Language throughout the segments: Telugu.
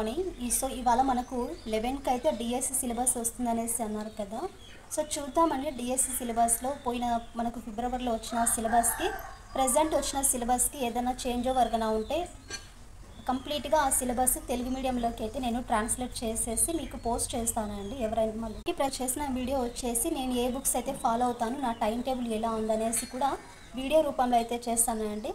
మార్నింగ్. సో ఇవాళ మనకు 11కి అయితే డిఎస్సి సిలబస్ వస్తుందనేసి అన్నారు కదా. సో చూద్దామండి డిఎస్సి సిలబస్లో పోయిన మనకు ఫిబ్రవరిలో వచ్చిన సిలబస్కి ప్రజెంట్ వచ్చిన సిలబస్కి ఏదైనా చేంజ్ ఓవర్గా ఉంటే కంప్లీట్గా ఆ సిలబస్ తెలుగు మీడియంలోకి అయితే నేను ట్రాన్స్లేట్ చేసేసి మీకు పోస్ట్ చేస్తానండి. ఎవరైనా మళ్ళీ చేసిన వీడియో వచ్చేసి నేను ఏ బుక్స్ అయితే ఫాలో అవుతాను, నా టైం టేబుల్ ఎలా ఉందనేసి కూడా వీడియో రూపంలో అయితే చేస్తానండి.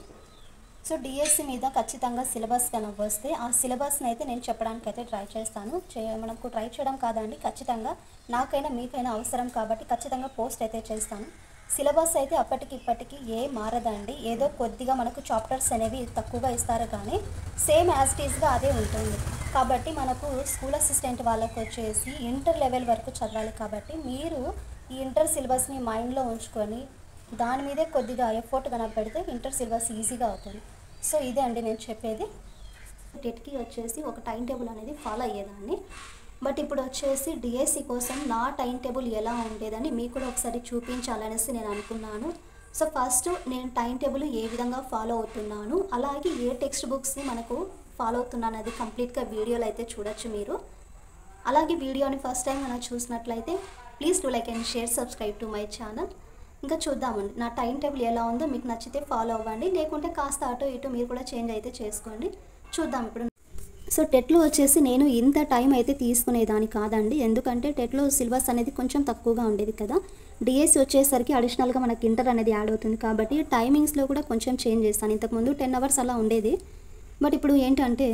సో డిఎస్సి మీద ఖచ్చితంగా సిలబస్ కనుక వస్తే ఆ సిలబస్ని అయితే నేను చెప్పడానికి అయితే ట్రై చేస్తాను. మనకు ట్రై చేయడం కాదండి, ఖచ్చితంగా నాకైనా మీకైనా అవసరం కాబట్టి ఖచ్చితంగా పోస్ట్ అయితే చేస్తాను. సిలబస్ అయితే అప్పటికి ఇప్పటికీ మారదండి. ఏదో కొద్దిగా మనకు చాప్టర్స్ అనేవి తక్కువగా ఇస్తారు కానీ సేమ్ యాజ్ ఇట్ ఈస్గా అదే ఉంటుంది. కాబట్టి మనకు స్కూల్ అసిస్టెంట్ వాళ్ళకు వచ్చేసి ఇంటర్ లెవెల్ వరకు చదవాలి. కాబట్టి మీరు ఈ ఇంటర్ సిలబస్ని మైండ్లో ఉంచుకొని దాని మీదే కొద్దిగా ఎఫర్ట్ కనుక పెడితే ఇంటర్ సిలబస్ ఈజీగా అవుతుంది. సో ఇదే అండి నేను చెప్పేది. టెట్కి వచ్చేసి ఒక టైం టేబుల్ అనేది ఫాలో అయ్యేదాన్ని. బట్ ఇప్పుడు వచ్చేసి డిఎస్సి కోసం నా టైం టేబుల్ ఎలా ఉండేదని మీకు కూడా ఒకసారి చూపించాలనేసి నేను అనుకున్నాను. సో ఫస్ట్ నేను టైం టేబుల్ ఏ విధంగా ఫాలో అవుతున్నాను, అలాగే ఏ టెక్స్ట్ బుక్స్ని మనకు ఫాలో అవుతున్నాను అది కంప్లీట్గా వీడియోలో అయితే చూడొచ్చు మీరు. అలాగే వీడియోని ఫస్ట్ టైం మనం చూసినట్లయితే please do like and share, subscribe to my channel. ఇంకా చూద్దామండి నా టైం టేబుల్ ఎలా ఉందో, మీకు నచ్చితే ఫాలో అవ్వండి, లేకుంటే కాస్త అటు ఇటు మీరు కూడా చేంజ్ అయితే చేసుకోండి. చూద్దాం ఇప్పుడు. సో టెట్లో వచ్చేసి నేను ఇంత టైం అయితే తీసుకునేదాన్ని కాదండి, ఎందుకంటే టెట్లో సిలబస్ అనేది కొంచెం తక్కువగా ఉండేది కదా. డిఎస్సి వచ్చేసరికి అడిషనల్గా మనకి ఇంటర్ అనేది యాడ్ అవుతుంది కాబట్టి టైమింగ్స్లో కూడా కొంచెం చేంజ్ చేస్తాను. ఇంతకుముందు 10 hours అలా ఉండేది. బట్ ఇప్పుడు ఏంటంటే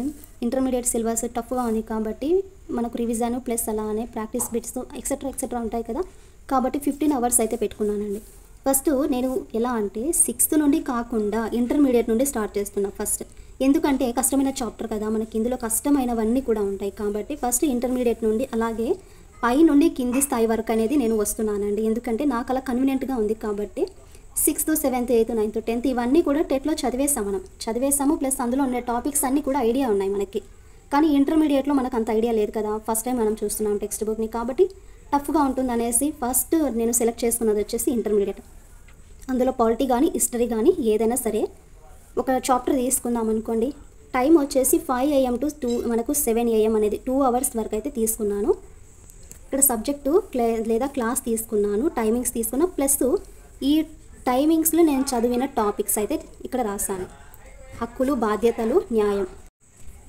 ఇంటర్మీడియట్ సిలబస్ టఫ్గా ఉంది కాబట్టి మనకు రివిజన్ ప్లస్ అలానే ప్రాక్టీస్ బిట్స్ ఎక్సెట్రా ఉంటాయి కదా. కాబట్టి 15 hours అయితే పెట్టుకున్నానండి. ఫస్ట్ నేను ఎలా అంటే 6th నుండి కాకుండా ఇంటర్మీడియట్ నుండి స్టార్ట్ చేస్తున్నా ఫస్ట్. ఎందుకంటే కష్టమైన చాప్టర్ కదా, మనకి ఇందులో కష్టమైనవన్నీ కూడా ఉంటాయి కాబట్టి ఫస్ట్ ఇంటర్మీడియట్ నుండి అలాగే పై నుండి కింది స్థాయి వరకు అనేది నేను వస్తున్నానండి. ఎందుకంటే నాకు అలా కన్వీనియంట్గా ఉంది కాబట్టి 6th, 7th, 8th, 9th, 10th ఇవన్నీ కూడా టెట్లో చదివేసాము ప్లస్ అందులో ఉండే టాపిక్స్ అన్నీ కూడా ఐడియా ఉన్నాయి మనకి. కానీ ఇంటర్మీడియట్లో మనకు అంత ఐడియా లేదు కదా, ఫస్ట్ టైం మనం చూస్తున్నాం టెక్స్ట్ బుక్ని కాబట్టి టఫ్గా ఉంటుంది అనేసి ఫస్ట్ నేను సెలెక్ట్ చేసుకున్నది వచ్చేసి ఇంటర్మీడియట్. అందులో పాలిటీ కానీ హిస్టరీ కానీ ఏదైనా సరే ఒక చాప్టర్ తీసుకుందాం అనుకోండి. టైం వచ్చేసి 5 AM to మనకు 7 AM అనేది 2 hours వరకు అయితే తీసుకున్నాను. ఇక్కడ సబ్జెక్టు లేదా క్లాస్ తీసుకున్నాను, టైమింగ్స్ తీసుకున్నా ప్లస్ ఈ టైమింగ్స్లో నేను చదివిన టాపిక్స్ అయితే ఇక్కడ రాశాను. హక్కులు, బాధ్యతలు, న్యాయం.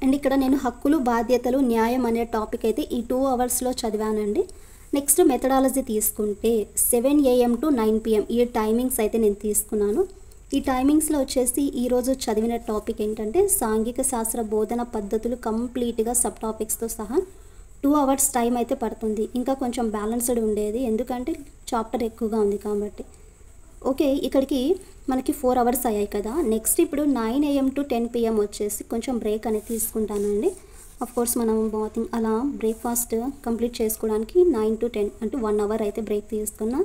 అండ్ ఇక్కడ నేను హక్కులు, బాధ్యతలు, న్యాయం అనే టాపిక్ అయితే ఈ 2 hours చదివానండి. నెక్స్ట్ మెథడాలజీ తీసుకుంటే 7 AM to 9 PM ఈ టైమింగ్స్ అయితే నేను తీసుకున్నాను. ఈ టైమింగ్స్లో వచ్చేసి ఈరోజు చదివిన టాపిక్ ఏంటంటే సాంఘిక శాస్త్ర బోధన పద్ధతులు కంప్లీట్గా సబ్ టాపిక్స్తో సహా 2 hours టైం అయితే పడుతుంది. ఇంకా కొంచెం బ్యాలెన్స్డ్ ఉండేది ఎందుకంటే చాప్టర్ ఎక్కువగా ఉంది కాబట్టి. ఓకే, ఇక్కడికి మనకి 4 hours అయ్యాయి కదా. నెక్స్ట్ ఇప్పుడు 9 AM to 10 PM వచ్చేసి కొంచెం బ్రేక్ అనేది తీసుకుంటానండి. కోర్స్ మనం బాతింగ్ అలా బ్రేక్ఫాస్ట్ కంప్లీట్ చేసుకోవడానికి 9 to 10 అంటే 1 hour అయితే బ్రేక్ తీసుకున్నా.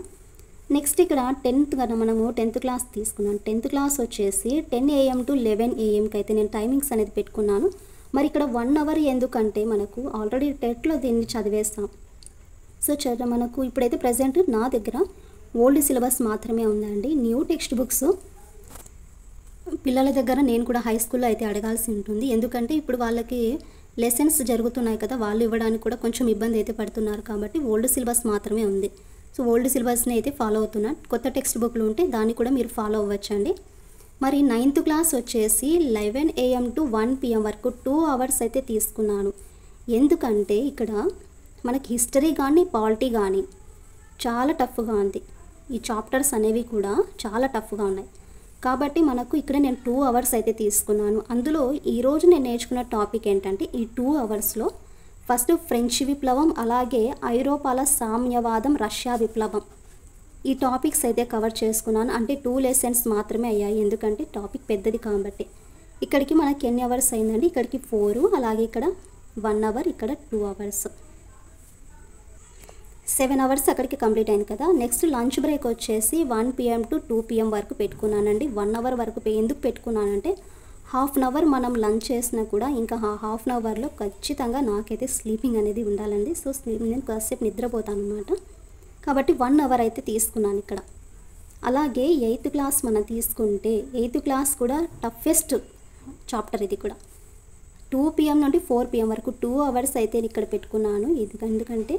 నెక్స్ట్ ఇక్కడ 10th కదా, మనము 10th క్లాస్ తీసుకున్నాను. 10th క్లాస్ వచ్చేసి 10 AM to 11 AMకి అయితే నేను టైమింగ్స్ అనేది పెట్టుకున్నాను. మరి ఇక్కడ 1 hour ఎందుకంటే మనకు ఆల్రెడీ టెట్లో దీన్ని చదివేస్తాం. సో మనకు ఇప్పుడైతే ప్రజెంట్ నా దగ్గర ఓల్డ్ సిలబస్ మాత్రమే ఉందండి. న్యూ టెక్స్ట్ బుక్స్ పిల్లల దగ్గర నేను కూడా హై స్కూల్లో అయితే అడగాల్సి ఉంటుంది. ఎందుకంటే ఇప్పుడు వాళ్ళకి లెసన్స్ జరుగుతున్నాయి కదా, వాళ్ళు ఇవ్వడానికి కూడా కొంచెం ఇబ్బంది అయితే పడుతున్నారు కాబట్టి ఓల్డ్ సిలబస్ మాత్రమే ఉంది. సో ఓల్డ్ సిలబస్ని అయితే ఫాలో అవుతున్నాను. కొత్త టెక్స్ట్ బుక్లు ఉంటే దాన్ని కూడా మీరు ఫాలో అవ్వచ్చండి. మరి 9th క్లాస్ వచ్చేసి 11 AM to 1 PM వరకు 2 hours అయితే తీసుకున్నాను. ఎందుకంటే ఇక్కడ మనకి హిస్టరీ కానీ పాలిటీ కానీ చాలా టఫ్గా ఉంది. ఈ చాప్టర్స్ అనేవి కూడా చాలా టఫ్గా ఉన్నాయి కాబట్టి మనకు ఇక్కడ నేను 2 hours అయితే తీసుకున్నాను. అందులో ఈరోజు నేను నేర్చుకున్న టాపిక్ ఏంటంటే ఈ 2 hours ఫస్ట్ ఫ్రెంచ్ విప్లవం, అలాగే ఐరోపాల సామ్యవాదం, రష్యా విప్లవం ఈ టాపిక్స్ అయితే కవర్ చేసుకున్నాను. అంటే 2 lessons మాత్రమే అయ్యాయి ఎందుకంటే టాపిక్ పెద్దది కాబట్టి. ఇక్కడికి మనకి ఎన్ని hours అయిందండి, ఇక్కడికి 4, అలాగే ఇక్కడ 1 hour, ఇక్కడ 2 hours, 7 hours అక్కడికి కంప్లీట్ అయింది కదా. నెక్స్ట్ లంచ్ బ్రేక్ వచ్చేసి 1 PM to 2 PM వరకు పెట్టుకున్నానండి. 1 hour వరకు ఎందుకు పెట్టుకున్నానంటే ½ an hour మనం లంచ్ చేసినా కూడా ఇంకా ½ an hourలో ఖచ్చితంగా నాకైతే స్లీపింగ్ అనేది ఉండాలండి. సో నేను కాసేపు నిద్రపోతాను అనమాట కాబట్టి 1 hour అయితే తీసుకున్నాను ఇక్కడ. అలాగే 8th క్లాస్ మనం తీసుకుంటే 8th క్లాస్ కూడా టఫెస్ట్ చాప్టర్ ఇది కూడా. 2 PM నుండి 4 PM వరకు 2 అవర్స్ అయితే ఇక్కడ పెట్టుకున్నాను. ఇది ఎందుకంటే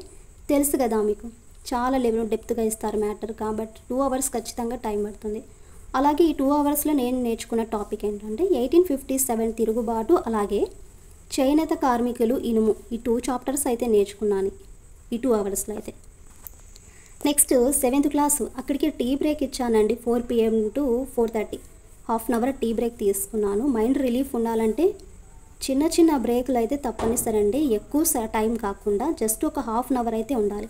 తెలుసు కదా మీకు, చాలా లెవెల్ డెప్త్గా ఇస్తారు మ్యాటర్ కాబట్టి 2 అవర్స్ ఖచ్చితంగా టైం పడుతుంది. అలాగే ఈ 2 అవర్స్లో నేను నేర్చుకున్న టాపిక్ ఏంటంటే 1857 తిరుగుబాటు, అలాగే చేనేత కార్మికులు, ఇనుము, ఈ 2 చాప్టర్స్ అయితే నేర్చుకున్నాను ఈ 2 అవర్స్లో అయితే. నెక్స్ట్ 7th క్లాసు, అక్కడికి టీ బ్రేక్ ఇచ్చానండి. 4 PM to 4:30 half an hour tea break తీసుకున్నాను. మైండ్ రిలీఫ్ ఉండాలంటే చిన్న చిన్న బ్రేకులు అయితే తప్పనిసరండి, ఎక్కువ టైం కాకుండా జస్ట్ ఒక హాఫ్ అన్ అవర్ అయితే ఉండాలి.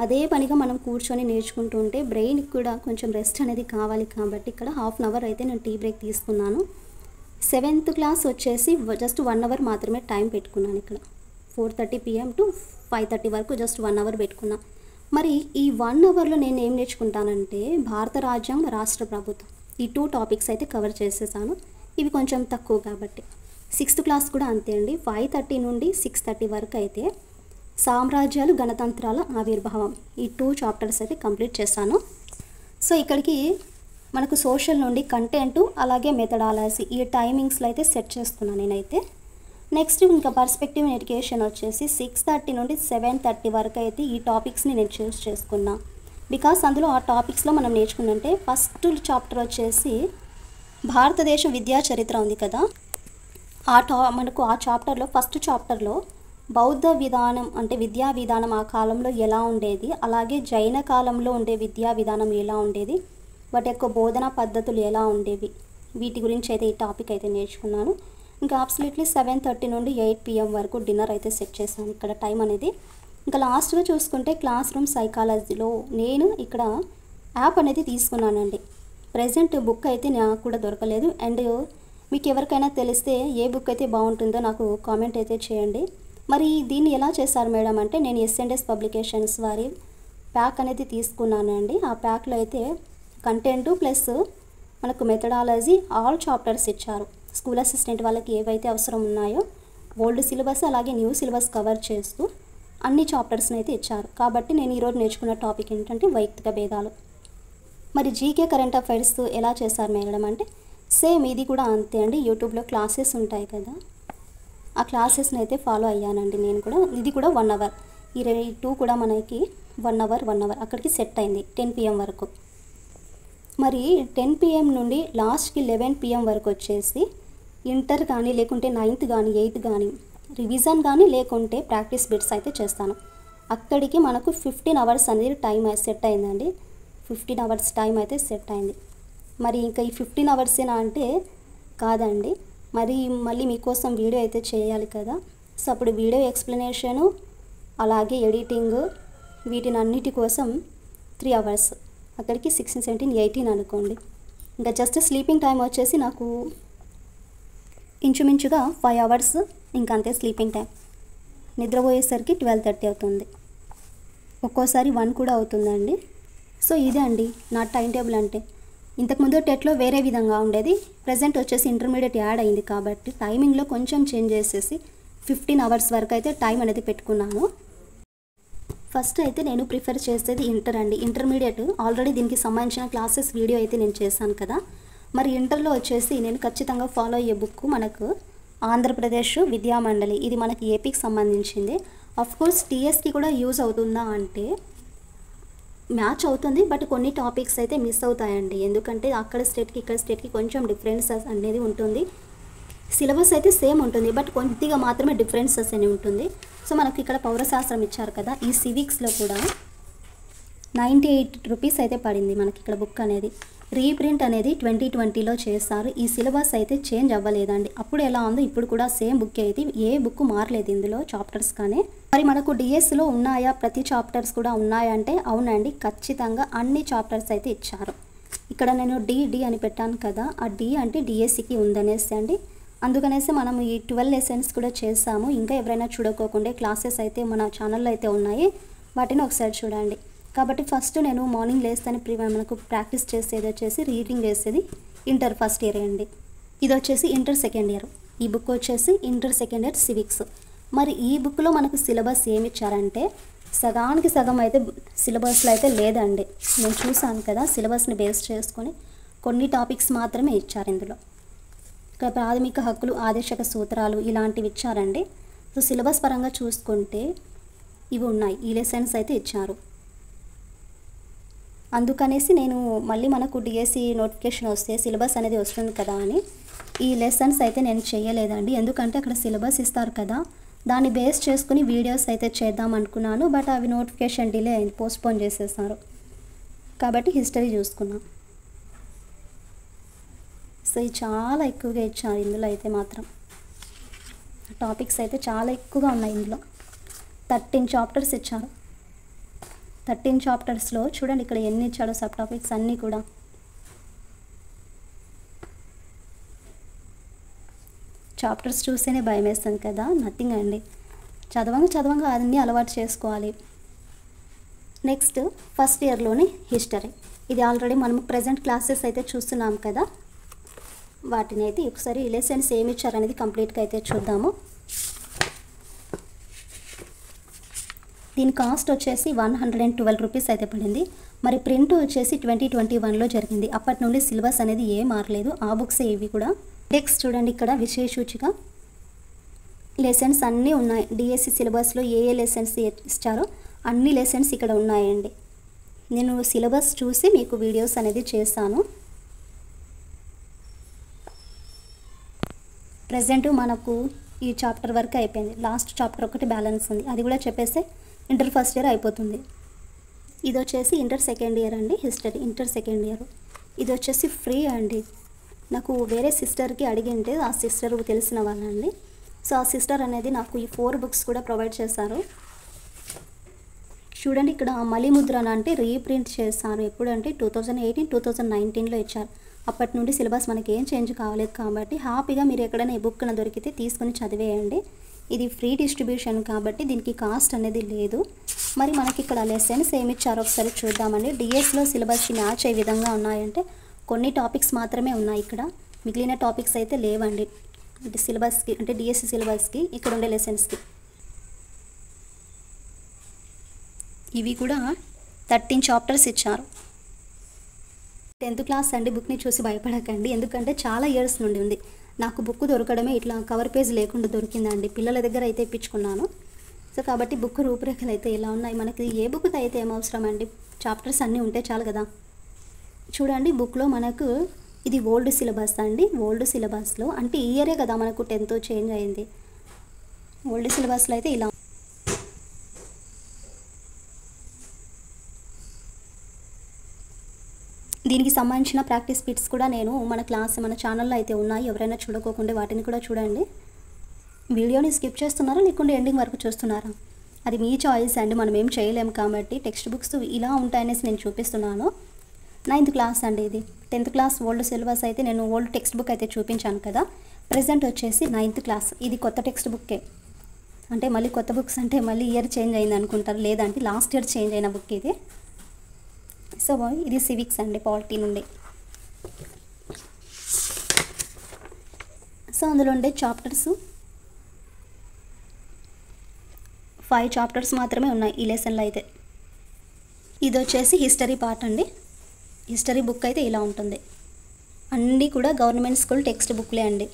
అదే పనిగా మనం కూర్చొని నేర్చుకుంటూ ఉంటే బ్రెయిన్కి కూడా కొంచెం రెస్ట్ అనేది కావాలి కాబట్టి ఇక్కడ హాఫ్ అన్ అవర్ అయితే నేను టీ బ్రేక్ తీసుకున్నాను. 7th క్లాస్ వచ్చేసి జస్ట్ 1 అవర్ మాత్రమే టైం పెట్టుకున్నాను. ఇక్కడ 4:30 PM to 5:30 వరకు జస్ట్ 1 అవర్ పెట్టుకున్నా. మరి ఈ 1 అవర్లో నేను ఏం నేర్చుకుంటానంటే భారత రాజ్యాంగం, రాష్ట్ర ప్రభుత్వం, ఈ 2 టాపిక్స్ అయితే కవర్ చేసేసాను. ఇవి కొంచెం తక్కువ కాబట్టి. 6th క్లాస్ కూడా అంతే అండి. 5:30 నుండి 6:30 వరకు అయితే సామ్రాజ్యాలు, గణతంత్రాల ఆవిర్భావం, ఈ 2 చాప్టర్స్ అయితే కంప్లీట్ చేశాను. సో ఇక్కడికి మనకు సోషల్ నుండి కంటెంట్, అలాగే మెథడాలజీ, ఈ టైమింగ్స్లో అయితే సెట్ చేసుకున్నాను నేనైతే. నెక్స్ట్ ఇంకా పర్స్పెక్టివ్ ఎడ్యుకేషన్ వచ్చేసి 6:30 నుండి 7:30 వరకు అయితే ఈ టాపిక్స్ని నేను చూస్ చేసుకున్నా. బికాస్ అందులో ఆ టాపిక్స్లో మనం నేర్చుకుంటే ఫస్ట్ చాప్టర్ వచ్చేసి భారతదేశం విద్యా చరిత్ర ఉంది కదా, మనకు ఆ చాప్టర్లో ఫస్ట్ చాప్టర్లో బౌద్ధ విధానం అంటే విద్యా విధానం ఆ కాలంలో ఎలా ఉండేది, అలాగే జైన కాలంలో ఉండే విద్యా విధానం ఎలా ఉండేది, వాటి యొక్క బోధనా పద్ధతులు ఎలా ఉండేవి, వీటి గురించి అయితే ఈ టాపిక్ అయితే నేర్చుకున్నాను. ఇంకా అబ్సల్యూట్లీ 7:30 నుండి 8 PM వరకు డిన్నర్ అయితే సెట్ చేశాను ఇక్కడ టైం అనేది. ఇంకా లాస్ట్గా చూసుకుంటే క్లాస్ రూమ్ సైకాలజీలో నేను ఇక్కడ యాప్ అనేది తీసుకున్నానండి. ప్రజెంట్ బుక్ అయితే నాకు కూడా దొరకలేదు. అండ్ మీకు ఎవరికైనా తెలిస్తే ఏ బుక్ అయితే బాగుంటుందో నాకు కామెంట్ అయితే చేయండి. మరి దీన్ని ఎలా చేశారు మేడం అంటే నేను S&S పబ్లికేషన్స్ వారి ప్యాక్ అనేది తీసుకున్నానండి. ఆ ప్యాక్లో అయితే కంటెంట్ ప్లస్ మనకు మెథడాలజీ, ఆల్ చాప్టర్స్ ఇచ్చారు. స్కూల్ అసిస్టెంట్ వాళ్ళకి ఏవైతే అవసరం ఉన్నాయో ఓల్డ్ సిలబస్ అలాగే న్యూ సిలబస్ కవర్ చేస్తూ అన్ని చాప్టర్స్ని అయితే ఇచ్చారు. కాబట్టి నేను ఈరోజు నేర్చుకున్న టాపిక్ ఏంటంటే వైయక్తిక భేదాలు. మరి జీకే కరెంట్ అఫైర్స్ ఎలా చేశారు మేడం అంటే సేమ్ ఇది కూడా అంతే అండి. యూట్యూబ్లో క్లాసెస్ ఉంటాయి కదా, ఆ క్లాసెస్ని అయితే ఫాలో అయ్యానండి నేను కూడా. ఇది కూడా 1 అవర్, ఈ 2 కూడా మనకి 1 అవర్ అక్కడికి సెట్ అయింది 10 PM వరకు. మరి 10 PM నుండి లాస్ట్కి 11 PM వరకు వచ్చేసి ఇంటర్ కానీ లేకుంటే 9th కానీ 8th కానీ రివిజన్ కానీ లేకుంటే ప్రాక్టీస్ బిట్స్ అయితే చేస్తాను. అక్కడికి మనకు 15 అవర్స్ అనేది టైం సెట్ అయిందండి. 15 అవర్స్ టైం అయితే సెట్ అయింది. మరి ఇంకా ఈ 15 అవర్సేనా అంటే కాదండి, మరి మళ్ళీ మీకోసం వీడియో అయితే చేయాలి కదా. సో అప్పుడు వీడియో ఎక్స్ప్లెనేషను అలాగే ఎడిటింగ్ వీటిని అన్నిటి కోసం 3 అవర్స్, అక్కడికి 16, 17, 18 అనుకోండి. ఇంకా జస్ట్ స్లీపింగ్ టైం వచ్చేసి నాకు ఇంచుమించుగా 5 అవర్స్, ఇంకా అంతే స్లీపింగ్ టైం. నిద్రపోయేసరికి 12:30 అవుతుంది, ఒక్కోసారి 1 కూడా అవుతుందండి. సో ఇదే అండి నా టైం టేబుల్ అంటే. ఇంతకుముందు టెట్లో వేరే విధంగా ఉండేది, ప్రజెంట్ వచ్చేసి ఇంటర్మీడియట్ యాడ్ అయింది కాబట్టి టైమింగ్లో కొంచెం చేంజ్ చేసేసి 15 అవర్స్ వరకు అయితే టైం అనేది పెట్టుకున్నాను. ఫస్ట్ అయితే నేను ప్రిఫర్ చేసేది ఇంటర్ అండి. ఇంటర్మీడియట్ ఆల్రెడీ దీనికి సంబంధించిన క్లాసెస్ వీడియో అయితే నేను చేశాను కదా. మరి ఇంటర్లో వచ్చేసి నేను ఖచ్చితంగా ఫాలో అయ్యే బుక్ మనకు ఆంధ్రప్రదేశ్ విద్యామండలి, ఇది మనకి ఏపీకి సంబంధించింది. అఫ్కోర్స్ టీఎస్కి కూడా యూజ్ అవుతుందా అంటే మ్యాచ్ అవుతుంది, బట్ కొన్ని టాపిక్స్ అయితే మిస్ అవుతాయండి. ఎందుకంటే అక్కడ స్టేట్కి ఇక్కడ స్టేట్కి కొంచెం డిఫరెన్సెస్ అనేది ఉంటుంది. సిలబస్ అయితే సేమ్ ఉంటుంది, బట్ కొద్దిగా మాత్రమే డిఫరెన్సెస్ అని ఉంటుంది. సో మనకి ఇక్కడ పౌరశాస్త్రం ఇచ్చారు కదా, ఈ సివిక్స్లో కూడా 98 రూపీస్ అయితే పడింది మనకి ఇక్కడ బుక్ అనేది. రీప్రింట్ అనేది 2020లో చేస్తారు. ఈ సిలబస్ అయితే చేంజ్ అవ్వలేదండి. అప్పుడు ఎలా ఉందో ఇప్పుడు కూడా సేమ్ బుక్ అయితే, ఏ బుక్ మారలేదు ఇందులో చాప్టర్స్ కానీ. మరి మనకు డిఎస్లో ఉన్నాయా, ప్రతి చాప్టర్స్ కూడా ఉన్నాయా అంటే అవునండి, ఖచ్చితంగా అన్ని చాప్టర్స్ అయితే ఇచ్చారు. ఇక్కడ నేను డి అని పెట్టాను కదా, ఆ డి అంటే డిఎస్సికి ఉందనేసి అండి. అందుకనేసి మనం ఈ 12 లెసన్స్ కూడా చేసాము. ఇంకా ఎవరైనా చూడకోకుండా క్లాసెస్ అయితే మన ఛానల్లో అయితే ఉన్నాయి, వాటిని ఒకసారి చూడండి. కాబట్టి ఫస్ట్ నేను మార్నింగ్ లేస్తాను, మనకు ప్రాక్టీస్ చేసేది వచ్చేసి రీడింగ్ చేసేది ఇంటర్ ఫస్ట్ ఇయర్ అండి. ఇది వచ్చేసి ఇంటర్ సెకండ్ ఇయర్. ఈ బుక్ వచ్చేసి ఇంటర్ సెకండ్ ఇయర్ సివిక్స్. మరి ఈ బుక్లో మనకు సిలబస్ ఏమి ఇచ్చారంటే సగానికి సగం అయితే సిలబస్లో అయితే లేదండి. నేను చూసాను కదా, సిలబస్ని బేస్ చేసుకొని కొన్ని టాపిక్స్ మాత్రమే ఇచ్చారు ఇందులో. ఇక్కడ ప్రాథమిక హక్కులు, ఆదేశక సూత్రాలు ఇలాంటివి ఇచ్చారండి. సో సిలబస్ పరంగా చూసుకుంటే ఇవి ఉన్నాయి, ఈ లెసన్స్ అయితే ఇచ్చారు. అందుకనేసి నేను మళ్ళీ మనకు డిఎస్సి నోటిఫికేషన్ వస్తే సిలబస్ అనేది వస్తుంది కదా అని ఈ లెసన్స్ అయితే నేను చేయలేదండి. ఎందుకంటే అక్కడ సిలబస్ ఇస్తారు కదా, దాన్ని బేస్ చేసుకుని వీడియోస్ అయితే చేద్దాం అనుకున్నాను. బట్ అవి నోటిఫికేషన్ డిలే అయింది, పోస్ట్పోన్ చేసేసారు. కాబట్టి హిస్టరీ చూసుకున్నాం. సో ఇది చాలా ఎక్కువగా ఇచ్చారు ఇందులో అయితే మాత్రం. టాపిక్స్ అయితే చాలా ఎక్కువగా ఉన్నాయి ఇందులో. 13 చాప్టర్స్ ఇచ్చారు. 13 చాప్టర్స్లో చూడండి ఇక్కడ ఎన్ని ఇచ్చాడో సబ్ టాపిక్స్ అన్నీ కూడా. చాప్టర్స్ చూస్తేనే భయం వేస్తుంది కదా, నథింగ్ అండి. చదవంగా అన్నీ అలవాటు చేసుకోవాలి. నెక్స్ట్ ఫస్ట్ ఇయర్లోని హిస్టరీ. ఇది ఆల్రెడీ మనం ప్రజెంట్ క్లాసెస్ అయితే చూస్తున్నాం కదా, వాటిని అయితే ఒకసారి లెసన్స్ ఏమి ఇచ్చారనేది కంప్లీట్గా అయితే చూద్దాము. దీని కాస్ట్ వచ్చేసి 112 రూపీస్ అయితే పడింది. మరి ప్రింట్ వచ్చేసి 2021లో జరిగింది. అప్పటి నుండి సిలబస్ అనేది ఏం మారలేదు, ఆ బుక్స్ ఇవి కూడా. నెక్స్ట్ చూడండి ఇక్కడ విషయ సూచిక లెసన్స్ అన్నీ ఉన్నాయి. డిఎస్సి సిలబస్లో ఏ లెసన్స్ ఇచ్చారో అన్ని లెసన్స్ ఇక్కడ ఉన్నాయండి. నేను సిలబస్ చూసి మీకు వీడియోస్ అనేది చేస్తాను. ప్రజెంట్ మనకు ఈ చాప్టర్ వరకు అయిపోయింది, లాస్ట్ చాప్టర్ ఒకటి బ్యాలెన్స్ ఉంది, అది కూడా చెప్పేస్తే ఇంటర్ ఫస్ట్ ఇయర్ అయిపోతుంది. ఇది వచ్చేసి ఇంటర్ సెకండ్ ఇయర్ అండి, హిస్టరీ ఇంటర్ సెకండ్ ఇయర్. ఇది వచ్చేసి ఫ్రీ అండి. నాకు వేరే సిస్టర్కి అడిగింటే ఆ సిస్టర్ తెలిసిన వాళ్ళండి. సో ఆ సిస్టర్ అనేది నాకు ఈ 4 బుక్స్ కూడా ప్రొవైడ్ చేశారు. చూడండి ఇక్కడ మలిముద్రణ అంటే రీప్రింట్ చేశారు. ఎప్పుడంటే 2018, 2019లో ఇచ్చారు. అప్పటి నుండి సిలబస్ మనకి ఏం చేంజ్ కావలేదు కాబట్టి హ్యాపీగా మీరు ఎక్కడైనా ఈ బుక్ దొరికితే తీసుకొని చదివేయండి. ఇది ఫ్రీ డిస్ట్రిబ్యూషన్ కాబట్టి దీనికి కాస్ట్ అనేది లేదు. మరి మనకి ఇక్కడ లెసన్స్ ఏమి ఇచ్చారో ఒకసారి చూద్దామండి. డిఎస్లో సిలబస్కి మ్యాచ్ అయ్యే విధంగా ఉన్నాయంటే కొన్ని టాపిక్స్ మాత్రమే ఉన్నాయి ఇక్కడ, మిగిలిన టాపిక్స్ అయితే లేవండి. అంటే సిలబస్కి అంటే డిఎస్సి సిలబస్కి ఇక్కడ ఉండే లెసన్స్కి. ఇవి కూడా 13 చాప్టర్స్ ఇచ్చారు. 10th క్లాస్ అండి, బుక్ని చూసి భయపడకండి. ఎందుకంటే చాలా ఇయర్స్ నుండి ఉంది. నాకు బుక్ దొరకడమే ఇట్లా కవర్ పేజ్ లేకుండా దొరికిందండి. పిల్లల దగ్గర అయితే ఇప్పించుకున్నాను. సో కాబట్టి బుక్ రూపురేఖలు అయితే ఇలా ఉన్నాయి. మనకి ఏ బుక్ అయితే ఏం అవసరం అండి, చాప్టర్స్ అన్నీ ఉంటే చాలు కదా. చూడండి బుక్లో మనకు ఇది ఓల్డ్ సిలబస్ అండి. ఓల్డ్ సిలబస్లో అంటే ఈ ఇయరే కదా మనకు 10th చేంజ్ అయింది. ఓల్డ్ సిలబస్లో అయితే ఇలా దీనికి సంబంధించిన ప్రాక్టీస్ బిట్స్ కూడా నేను మన ఛానల్లో అయితే ఉన్నాయి. ఎవరైనా చూడకోకుండా వాటిని కూడా చూడండి. వీడియోని స్కిప్ చేస్తున్నారా లేకుంటే ఎండింగ్ వరకు చూస్తున్నారా, అది మీ చాయిస్ అండి, మనం ఏం చేయలేము కాబట్టి. టెక్స్ట్ బుక్స్ ఇలా ఉంటాయనేసి నేను చూపిస్తున్నాను. 9th క్లాస్ అండి ఇది. 10th క్లాస్ ఓల్డ్ సిలబస్ అయితే నేను ఓల్డ్ టెక్స్ట్ బుక్ అయితే చూపించాను కదా. ప్రజెంట్ వచ్చేసి 9th క్లాస్. ఇది కొత్త టెక్స్ట్ బుక్కే. అంటే మళ్ళీ కొత్త బుక్స్ అంటే మళ్ళీ ఇయర్ చేంజ్ అయింది అనుకుంటారు, లేదంటే లాస్ట్ ఇయర్ చేంజ్ అయిన బుక్ ఇది. సో ఇది సివిక్స్ అండి, పాలిటీ నుండి. సో అందులో ఉండే చాప్టర్స్ 5 చాప్టర్స్ మాత్రమే ఉన్నాయి ఈ లెసన్లో అయితే. ఇది వచ్చేసి హిస్టరీ పార్ట్ అండి. హిస్టరీ బుక్ అయితే ఇలా ఉంటుంది. అన్నీ కూడా గవర్నమెంట్ స్కూల్ టెక్స్ట్ బుక్లే అండి.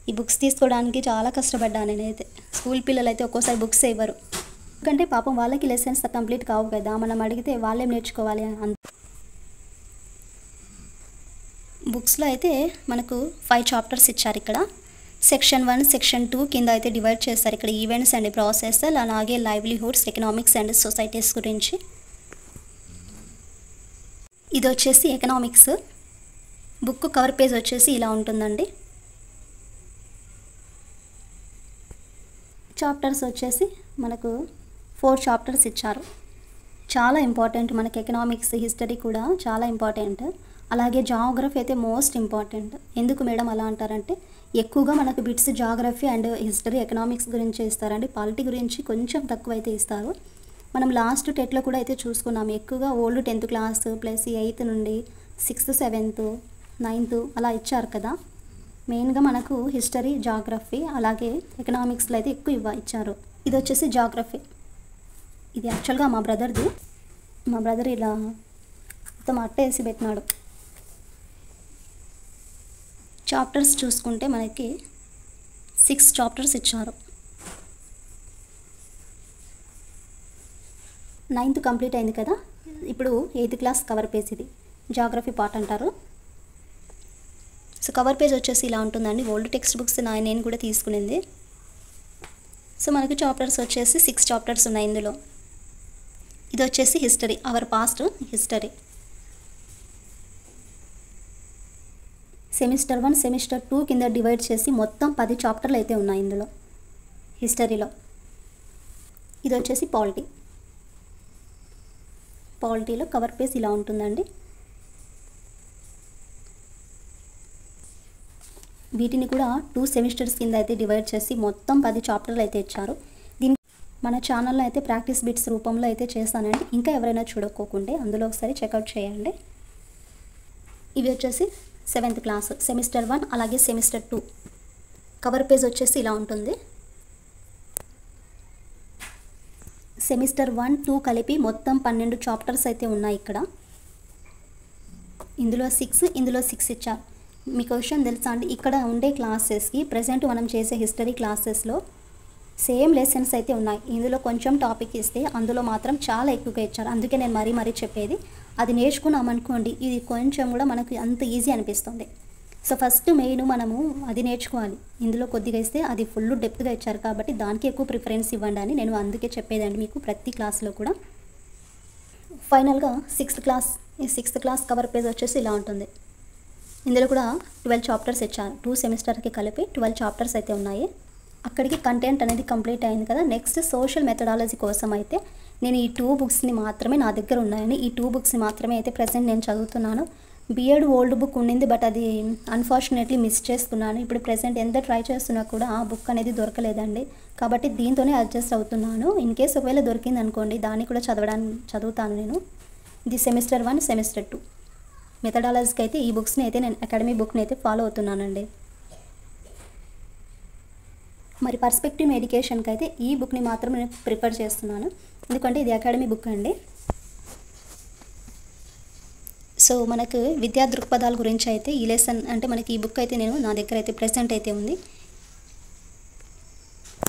ఈ బుక్స్ తీసుకోవడానికి చాలా కష్టపడ్డాను నేనైతే. స్కూల్ పిల్లలు అయితే ఒక్కోసారి బుక్స్ ఇవ్వరు, ఎందుకంటే పాపం వాళ్ళకి లెసన్స్ కంప్లీట్ కావు కదా, మనం అడిగితే వాళ్ళేం నేర్చుకోవాలి అంత. బుక్స్లో అయితే మనకు 5 చాప్టర్స్ ఇచ్చారు ఇక్కడ. సెక్షన్ 1, సెక్షన్ 2 కింద అయితే డివైడ్ చేస్తారు. ఇక్కడ ఈవెంట్స్ అండ్ ప్రాసెస్, అలాగే లైవ్లీహుడ్స్, ఎకనామిక్స్ అండ్ సొసైటీస్ గురించి. ఇది వచ్చేసి ఎకనామిక్స్. బుక్ కవర్ పేజ్ వచ్చేసి ఇలా ఉంటుందండి. చాప్టర్స్ వచ్చేసి మనకు 4 చాప్టర్స్ ఇచ్చారు. చాలా ఇంపార్టెంట్ మనకి ఎకనామిక్స్, హిస్టరీ కూడా చాలా ఇంపార్టెంట్. అలాగే జాగ్రఫీ అయితే మోస్ట్ ఇంపార్టెంట్. ఎందుకు మేడం అలా అంటారంటే ఎక్కువగా మనకు bits geography and history, economics గురించి ఇస్తారండి. పాలిటీ గురించి కొంచెం తక్కువ అయితే ఇస్తారు. మనం లాస్ట్ టెట్లో కూడా అయితే చూసుకున్నాం. ఎక్కువగా old 10th class plus 8th నుండి 6th, 7th, 9th అలా ఇచ్చారు కదా. మెయిన్గా మనకు హిస్టరీ, జాగ్రఫీ అలాగే ఎకనామిక్స్లో అయితే ఎక్కువ ఇచ్చారు. ఇది వచ్చేసి జాగ్రఫీ. ఇది యాక్చువల్గా మా బ్రదర్ది. మా బ్రదర్ ఇలా మొత్తం అట్ట వేసి పెట్టినాడు. చాప్టర్స్ చూసుకుంటే మనకి 6 చాప్టర్స్ ఇచ్చారు. 9th కంప్లీట్ అయింది కదా, ఇప్పుడు 8th క్లాస్ కవర్ పేజ్. ఇది జాగ్రఫీ పార్ట్ అంటారు. సో కవర్ పేజ్ వచ్చేసి ఇలా ఉంటుందండి. ఓల్డ్ టెక్స్ట్ బుక్స్ నేను కూడా తీసుకునింది. సో మనకి చాప్టర్స్ వచ్చేసి 6 చాప్టర్స్ ఉన్నాయి ఇందులో. ఇది వచ్చేసి history, our past history. Semester 1, semester 2 కింద డివైడ్ చేసి మొత్తం 10 చాప్టర్లు అయితే ఉన్నాయి ఇందులో హిస్టరీలో. ఇది వచ్చేసి పాలిటీ. పాలిటీలో కవర్ పేజ్ ఇలా ఉంటుందండి. వీటిని కూడా 2 సెమిస్టర్స్ కింద అయితే డివైడ్ చేసి మొత్తం 10 చాప్టర్లు అయితే ఇచ్చారు. దీనికి మన ఛానల్లో అయితే ప్రాక్టీస్ బిట్స్ రూపంలో అయితే చేస్తానండి. ఇంకా ఎవరైనా చూడకోకుంటే అందులో ఒకసారి చెక్అవుట్ చేయండి. ఇవి వచ్చేసి 7th క్లాస్ సెమిస్టర్ 1 అలాగే సెమిస్టర్ 2 కవర్ పేజ్ వచ్చేసి ఇలా ఉంటుంది. సెమిస్టర్ 1, 2 కలిపి మొత్తం 12 చాప్టర్స్ అయితే ఉన్నాయి ఇక్కడ. ఇందులో 6, ఇందులో 6 ఇచ్చారు. మీకు విషయం తెలుసా అండి, ఇక్కడ ఉండే క్లాసెస్కి ప్రజెంట్ మనం చేసే హిస్టరీ క్లాసెస్లో సేమ్ లెసన్స్ అయితే ఉన్నాయి. ఇందులో కొంచెం టాపిక్ ఇస్తే అందులో మాత్రం చాలా ఎక్కువగా ఇచ్చారు. అందుకే నేను మరీ చెప్పేది, అది నేర్చుకున్నామనుకోండి ఇది కొంచెం కూడా మనకు అంత ఈజీ అనిపిస్తుంది. సో ఫస్ట్ మెయిన్ మనము అది నేర్చుకోవాలి. ఇందులో కొద్దిగా ఇస్తే అది ఫుల్ డెప్త్గా ఇచ్చారు కాబట్టి దానికి ఎక్కువ ప్రిఫరెన్స్ ఇవ్వండి అని నేను అందుకే చెప్పేదండి మీకు ప్రతి క్లాస్లో కూడా. ఫైనల్గా 6th క్లాస్, ఈ 6th క్లాస్ కవర్ పేజ్ వచ్చేసి ఇలా ఉంటుంది. ఇందులో కూడా 12 చాప్టర్స్ ఇచ్చారు. 2 సెమిస్టర్కి కలిపి 12 చాప్టర్స్ అయితే ఉన్నాయి. అక్కడికి కంటెంట్ అనేది కంప్లీట్ అయింది కదా. నెక్స్ట్ సోషల్ మెథడాలజీ కోసం అయితే నేను ఈ 2 బుక్స్ని మాత్రమే నా దగ్గర ఉన్నాయని, ఈ 2 బుక్స్ని మాత్రమే అయితే ప్రజెంట్ నేను చదువుతున్నాను. బిఎడ్ ఓల్డ్ బుక్ ఉండింది, బట్ అది అన్ఫార్చునేట్లీ మిస్ చేసుకున్నాను. ఇప్పుడు ప్రజెంట్ ఎంత ట్రై చేస్తున్నా కూడా ఆ బుక్ అనేది దొరకలేదండి. కాబట్టి దీంతోనే అడ్జస్ట్ అవుతున్నాను. ఇన్ కేస్ ఒకవేళ దొరికింది అనుకోండి దాన్ని కూడా చదువుతాను నేను. ఇది సెమిస్టర్ 1, సెమిస్టర్ 2 మెథడాలజీకి అయితే ఈ బుక్స్ని అయితే నేను అకాడమీ బుక్ని అయితే ఫాలో అవుతున్నానండి. మరి పర్స్పెక్టివ్ ఎడ్యుకేషన్కి అయితే ఈ బుక్ని మాత్రం నేను ప్రిఫర్ చేస్తున్నాను, ఎందుకంటే ఇది అకాడమీ బుక్ అండి. సో మనకు విద్యా దృక్పథాల గురించి అయితే ఈ లెసన్ అంటే మనకి ఈ బుక్ అయితే నేను నా దగ్గర అయితే ప్రెజెంట్ అయితే ఉంది.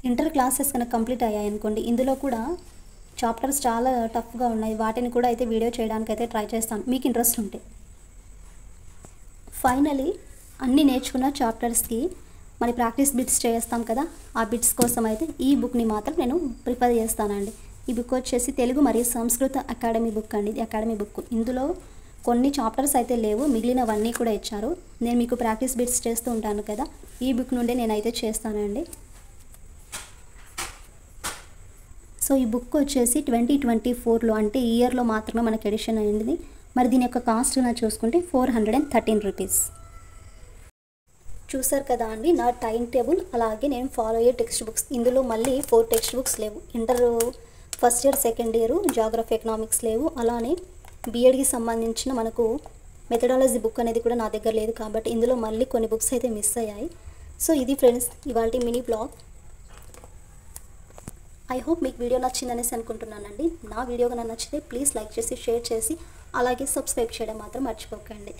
ఇంటర్ క్లాసెస్ కనుక కంప్లీట్ అయ్యాయి అనుకోండి, ఇందులో కూడా చాప్టర్స్ చాలా టఫ్గా ఉన్నాయి. వాటిని కూడా అయితే వీడియో చేయడానికి అయితే ట్రై చేస్తాను మీకు ఇంట్రెస్ట్ ఉంటే. ఫైనలీ అన్నీ నేర్చుకున్న చాప్టర్స్కి మరి ప్రాక్టీస్ బిట్స్ చేస్తాం కదా, ఆ బిట్స్ కోసం అయితే ఈ బుక్ని మాత్రం నేను ప్రిఫర్ చేస్తానండి. ఈ బుక్ వచ్చేసి తెలుగు మరియు సంస్కృత అకాడమీ బుక్ అండి. ఇది అకాడమీ బుక్. ఇందులో కొన్ని చాప్టర్స్ అయితే లేవు, మిగిలినవన్నీ కూడా ఇచ్చారు. నేను మీకు ప్రాక్టీస్ బిట్స్ చేస్తూ ఉంటాను కదా, ఈ బుక్ నుండే నేనైతే చేస్తానండి. సో ఈ బుక్ వచ్చేసి 2024లో అంటే ఈ ఇయర్లో మాత్రమే మనకి ఎడిషన్ అయింది. మరి దీని యొక్క కాస్ట్ చూసుకుంటే 413 రూపీస్. చూసారు కదా అండి నా టైం టేబుల్, అలాగే నేను ఫాలో అయ్యే టెక్స్ట్ బుక్స్. ఇందులో మళ్ళీ 4 టెక్స్ట్ బుక్స్ లేవు. Inter first year, second year geography, economics లేవు. అలానే బీఎడ్కి సంబంధించిన మనకు మెథడాలజీ బుక్ అనేది కూడా నా దగ్గర లేదు. కాబట్టి ఇందులో మళ్ళీ కొన్ని బుక్స్ అయితే మిస్ అయ్యాయి. సో ఇది ఫ్రెండ్స్ ఇవాల్టి మినీ బ్లాగ్. ఐ హోప్ మీకు వీడియో నచ్చిందనేసి అనుకుంటున్నానండి. నా వీడియో కనుక నచ్చితే ప్లీజ్ లైక్ చేసి, షేర్ చేసి, అలాగే సబ్స్క్రైబ్ చేయడం మాత్రం మర్చిపోకండి.